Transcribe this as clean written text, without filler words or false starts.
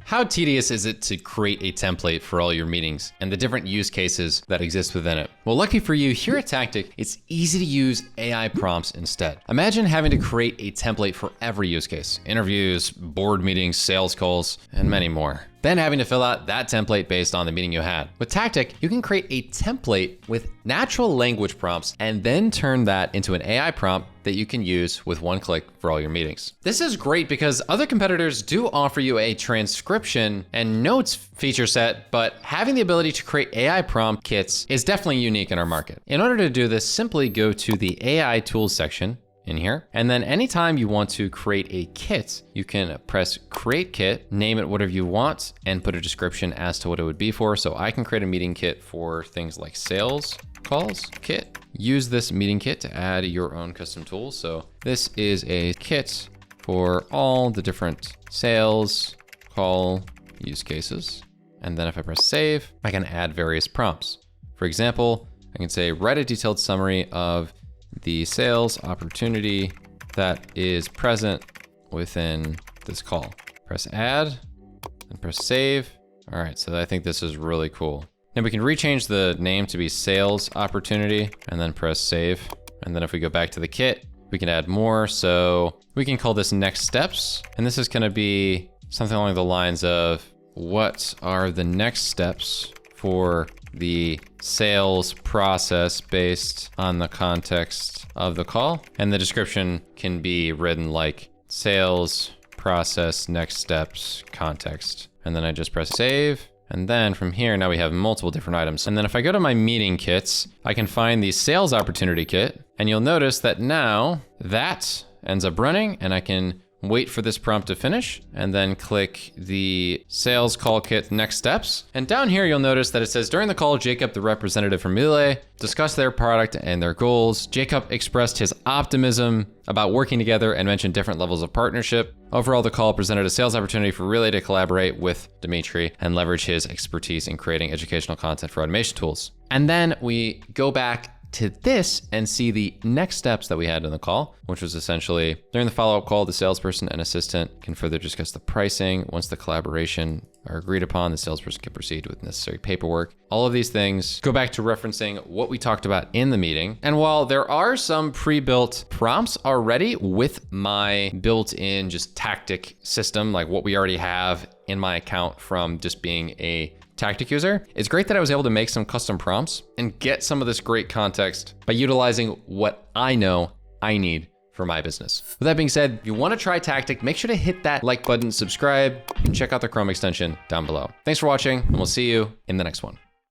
How tedious is it to create a template for all your meetings and the different use cases that exist within it? Well, lucky for you, here at Tactiq, it's easy to use AI prompts instead. Imagine having to create a template for every use case: interviews, board meetings, sales calls, and many more. Then having to fill out that template based on the meeting you had. With Tactiq, you can create a template with natural language prompts and then turn that into an AI prompt that you can use with one click for all your meetings. This is great because other competitors do offer you a transcription and notes feature set, but having the ability to create AI prompt kits is definitely unique in our market. In order to do this, simply go to the AI tools section in here. And then anytime you want to create a kit, you can press create kit, name it whatever you want, and put a description as to what it would be for. So I can create a meeting kit for things like sales calls kit. Use this meeting kit to add your own custom tools. So this is a kit for all the different sales call use cases. And then if I press save, I can add various prompts. For example, I can say, write a detailed summary of the sales opportunity that is present within this call. Press add and press save. All right, so I think this is really cool. Now we can rechange the name to be sales opportunity and then press save. And then if we go back to the kit, we can add more. So we can call this next steps. And this is gonna be something along the lines of, what are the next steps for the sales process based on the context of the call? And the description can be written like sales process next steps context. And then I just press save. And then from here, now we have multiple different items. And then if I go to my meeting kits, I can find the sales opportunity kit. And you'll notice that now that ends up running, and I can wait for this prompt to finish and then click the sales call kit next steps. And down here, you'll notice that it says, during the call, Jacob, the representative from Relay, discussed their product and their goals. Jacob expressed his optimism about working together and mentioned different levels of partnership. Overall, the call presented a sales opportunity for Relay to collaborate with Dimitri and leverage his expertise in creating educational content for automation tools. And then we go back to this and see the next steps that we had in the call, which was essentially, during the follow-up call, the salesperson and assistant can further discuss the pricing. Once the collaboration are agreed upon, the salesperson can proceed with necessary paperwork. All of these things go back to referencing what we talked about in the meeting. And while there are some pre-built prompts already with my built-in just Tactiq system, like what we already have in my account from just being a Tactiq user, it's great that I was able to make some custom prompts and get some of this great context by utilizing what I know I need for my business. With that being said, if you want to try Tactiq, make sure to hit that like button, subscribe, and check out the Chrome extension down below. Thanks for watching, and we'll see you in the next one.